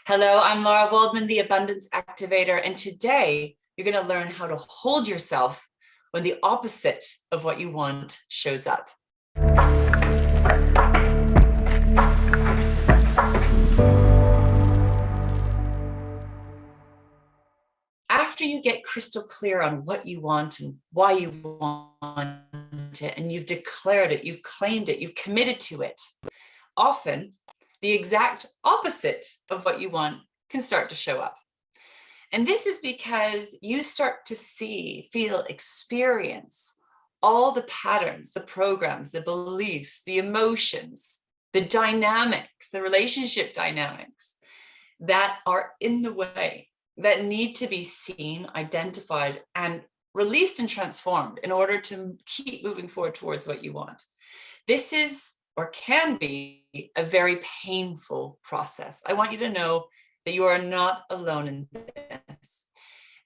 Hello, I'm Lara Waldman, the Abundance Activator, and today you're going to learn how to hold yourself when the opposite of what you want shows up. After you get crystal clear on what you want and why you want it, and you've declared it, you've claimed it, you've committed to it, often the exact opposite of what you want can start to show up. And this is because you start to see, feel, experience all the patterns, the programs, the beliefs, the emotions, the dynamics, the relationship dynamics that are in the way, that need to be seen, identified, and released and transformed in order to keep moving forward towards what you want. This is, or can be, a very painful process. I want you to know that you are not alone in this.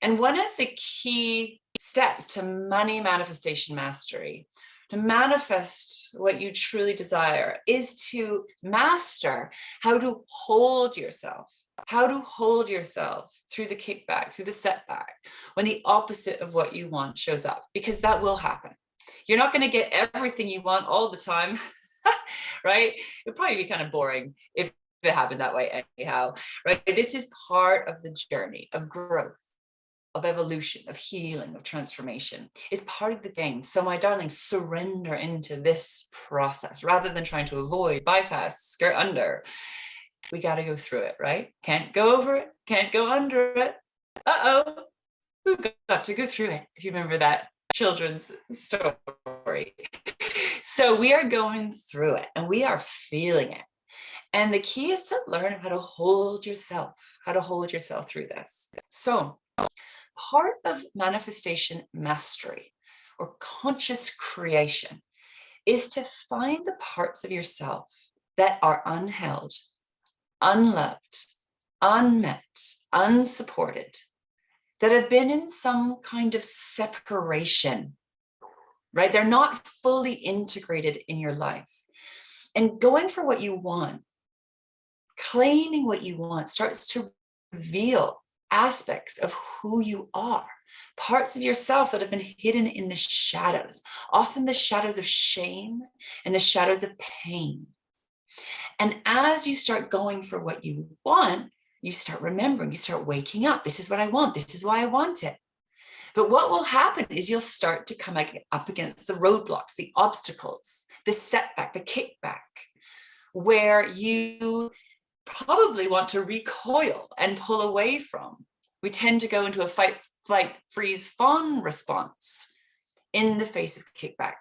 And one of the key steps to money manifestation mastery, to manifest what you truly desire, is to master how to hold yourself. How to hold yourself through the kickback, through the setback, when the opposite of what you want shows up, because that will happen. You're not going to get everything you want all the time, right? It'd probably be kind of boring if it happened that way anyhow, right? This is part of the journey of growth, of evolution, of healing, of transformation. It's part of the game. So my darlings, surrender into this process rather than trying to avoid, bypass, skirt under. We got to go through it, right? Can't go over it, can't go under it. Uh-oh, we've got to go through it. If you remember that children's story. So we are going through it and we are feeling it. And the key is to learn how to hold yourself, through this. So part of manifestation mastery or conscious creation is to find the parts of yourself that are unheld, unloved, unmet, unsupported, that have been in some kind of separation, right? They're not fully integrated in your life. And going for what you want, claiming what you want, starts to reveal aspects of who you are, parts of yourself that have been hidden in the shadows, often the shadows of shame and the shadows of pain. And as you start going for what you want, you start remembering, you start waking up. This is what I want. This is why I want it. But what will happen is you'll start to come up against the roadblocks, the obstacles, the setback, the kickback, where you probably want to recoil and pull away from. We tend to go into a fight, flight, freeze, fawn response in the face of kickback.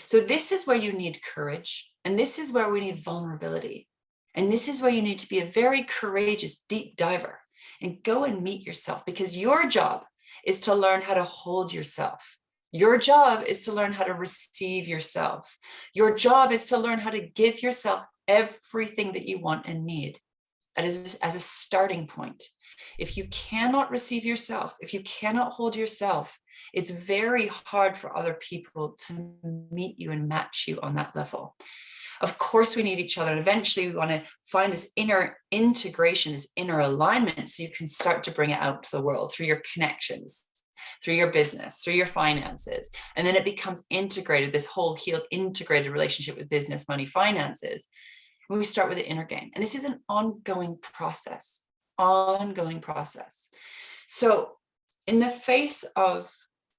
So this is where you need courage, and this is where we need vulnerability. And this is where you need to be a very courageous deep diver and go and meet yourself, because your job is to learn how to hold yourself. Your job is to learn how to receive yourself. Your job is to learn how to give yourself everything that you want and need as a starting point. If you cannot receive yourself, if you cannot hold yourself, it's very hard for other people to meet you and match you on that level. Of course, we need each other. And eventually we want to find this inner integration, this inner alignment, so you can start to bring it out to the world through your connections, through your business, through your finances. And then it becomes integrated, this whole healed, integrated relationship with business, money, finances. And we start with the inner game. And this is an ongoing process, So in the face of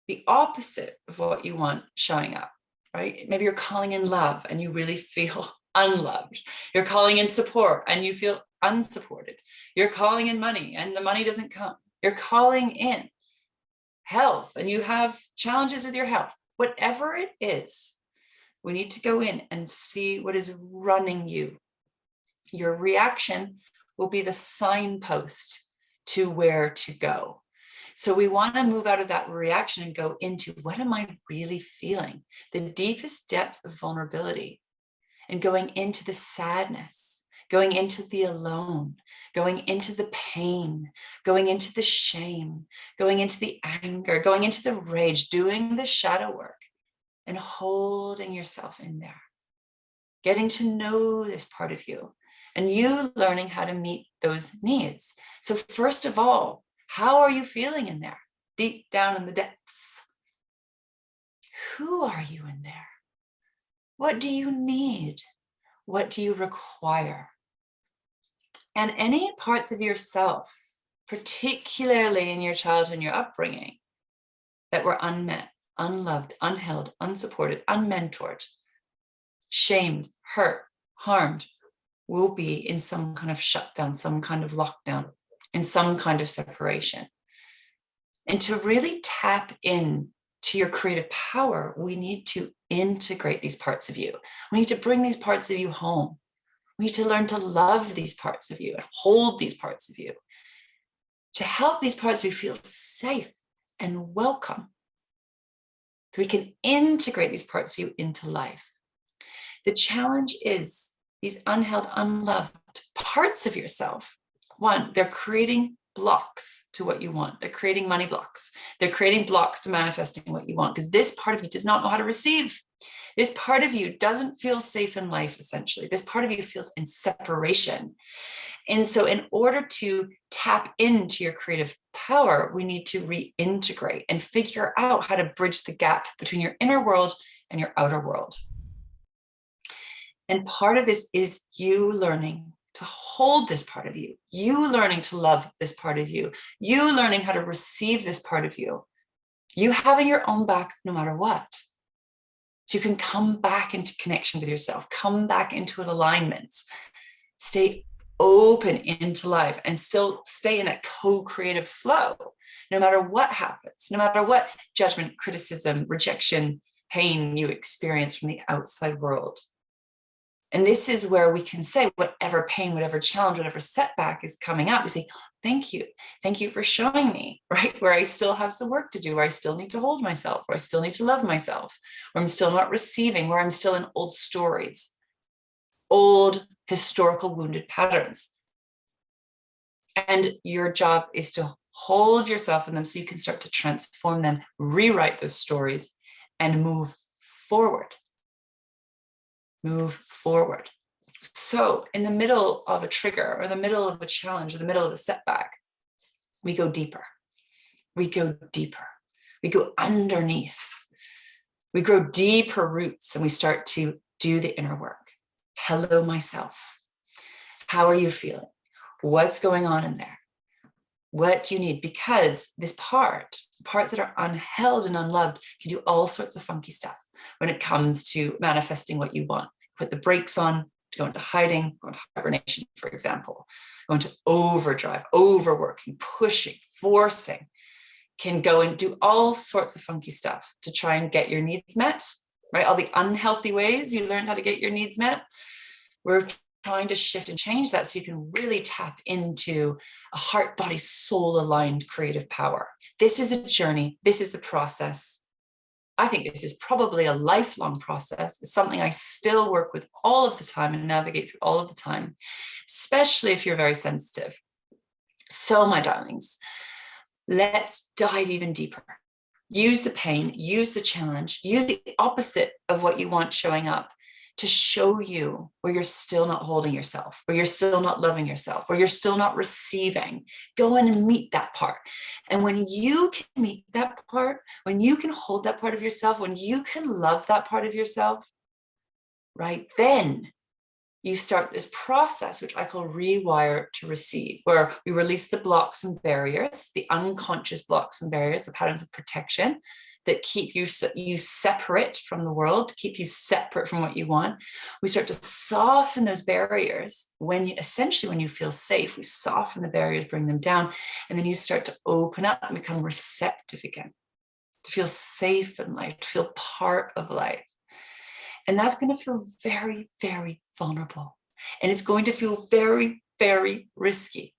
the opposite of what you want showing up, right? Maybe you're calling in love and you really feel unloved. You're calling in support and you feel unsupported. You're calling in money and the money doesn't come. You're calling in health and you have challenges with your health. Whatever it is, we need to go in and see what is running you. Your reaction will be the signpost to where to go. So we want to move out of that reaction and go into, what am I really feeling? The deepest depth of vulnerability, and going into the sadness, going into the alone, going into the pain, going into the shame, going into the anger, going into the rage, doing the shadow work and holding yourself in there, getting to know this part of you. and you learning how to meet those needs. So first of all, how are you feeling in there? Deep down in the depths. Who are you in there? What do you need? What do you require? And any parts of yourself, particularly in your childhood and your upbringing, that were unmet, unloved, unheld, unsupported, unmentored, shamed, hurt, harmed, will be in some kind of shutdown, some kind of lockdown, in some kind of separation. And to really tap in to your creative power, we need to integrate these parts of you. We need to bring these parts of you home. We need to learn to love these parts of you and hold these parts of you, to help these parts of you feel safe and welcome. So we can integrate these parts of you into life. The challenge is these unheld, unloved parts of yourself. One, they're creating blocks to what you want. They're creating money blocks. They're creating blocks to manifesting what you want, because this part of you does not know how to receive. This part of you doesn't feel safe in life, essentially. This part of you feels in separation. And so in order to tap into your creative power, we need to reintegrate and figure out how to bridge the gap between your inner world and your outer world. And part of this is you learning to hold this part of you, you learning to love this part of you, you learning how to receive this part of you, you having your own back no matter what. So you can come back into connection with yourself, come back into an alignment, stay open into life, and still stay in that co-creative flow, no matter what happens, no matter what judgment, criticism, rejection, pain you experience from the outside world. And this is where we can say, whatever pain, whatever challenge, whatever setback is coming up, we say, thank you. Thank you for showing me, right? Where I still have some work to do, where I still need to hold myself, where I still need to love myself, where I'm still not receiving, where I'm still in old stories, old historical wounded patterns. And your job is to hold yourself in them so you can start to transform them, rewrite those stories, and move forward. Move forward. So in the middle of a trigger, or the middle of a challenge, or the middle of a setback, we go deeper. We go deeper. We go underneath. We grow deeper roots, and we start to do the inner work. Hello, myself. How are you feeling? What's going on in there? What do you need? Because this parts that are unheld and unloved can do all sorts of funky stuff when it comes to manifesting what you want. Put the brakes on, to go into hiding, go into hibernation, for example, go into overdrive, overworking, pushing, forcing, can go and do all sorts of funky stuff to try and get your needs met, right? All the unhealthy ways you learned how to get your needs met. We're trying to shift and change that so you can really tap into a heart, body, soul aligned creative power. This is a journey. This is a process. I think this is probably a lifelong process. It's something I still work with all of the time and navigate through all of the time, especially if you're very sensitive. So my darlings, let's dive even deeper. Use the pain, use the challenge, use the opposite of what you want showing up to show you where you're still not holding yourself, where you're still not loving yourself, where you're still not receiving. Go in and meet that part. And when you can meet that part, when you can hold that part of yourself, when you can love that part of yourself, right, then you start this process, which I call rewire to receive, where we release the blocks and barriers, the unconscious blocks and barriers, the patterns of protection that keep you separate from the world, keep you separate from what you want. We start to soften those barriers when you feel safe. We soften the barriers, bring them down, and then you start to open up and become receptive again, to feel safe in life, to feel part of life. And that's going to feel very, very vulnerable. And it's going to feel very, very risky.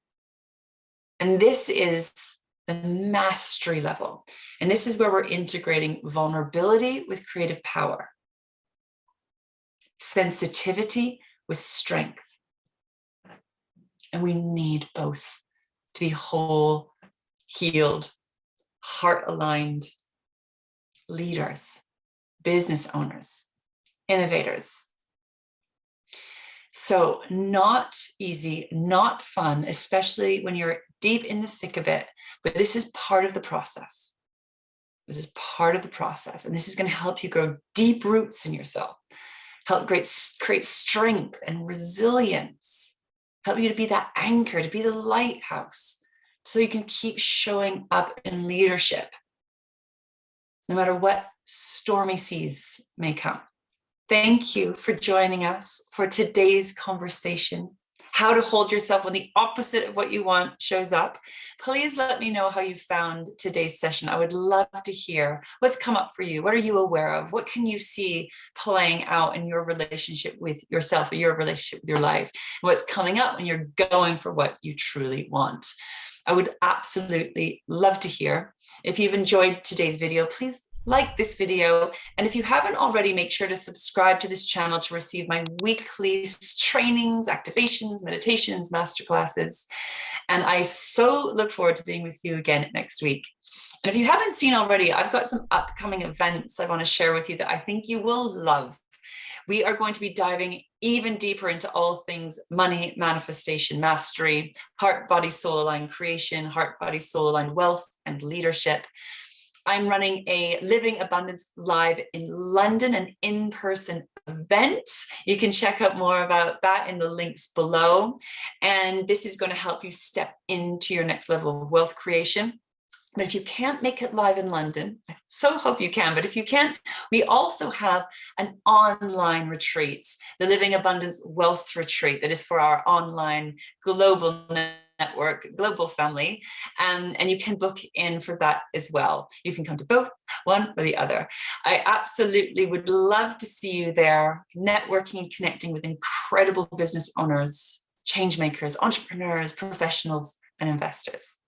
And this is the mastery level. And this is where we're integrating vulnerability with creative power, sensitivity with strength. And we need both to be whole, healed, heart-aligned leaders, business owners, innovators. So not easy, not fun, especially when you're deep in the thick of it, but this is part of the process. This is part of the process, and this is going to help you grow deep roots in yourself, help create strength and resilience, help you to be that anchor, to be the lighthouse, so you can keep showing up in leadership, no matter what stormy seas may come. Thank you for joining us for today's conversation, how to hold yourself when the opposite of what you want shows up. Please let me know how you found today's session. I would love to hear what's come up for you. What are you aware of? What can you see playing out in your relationship with yourself or your relationship with your life? What's coming up when you're going for what you truly want? I would absolutely love to hear. If you've enjoyed today's video, please like this video. And if you haven't already, make sure to subscribe to this channel to receive my weekly trainings, activations, meditations, masterclasses. And I so look forward to being with you again next week. And if you haven't seen already, I've got some upcoming events I want to share with you that I think you will love. We are going to be diving even deeper into all things money, manifestation, mastery, heart, body, soul aligned creation, heart, body, soul aligned wealth and leadership. I'm running a Living Abundance Live in London, an in-person event. You can check out more about that in the links below. And this is going to help you step into your next level of wealth creation. But if you can't make it live in London, I so hope you can, but if you can't, we also have an online retreat, the Living Abundance Wealth Retreat, that is for our online global network, global family, and you can book in for that as well. You can come to both, one or the other. I absolutely would love to see you there, networking and connecting with incredible business owners, change makers, entrepreneurs, professionals, and investors.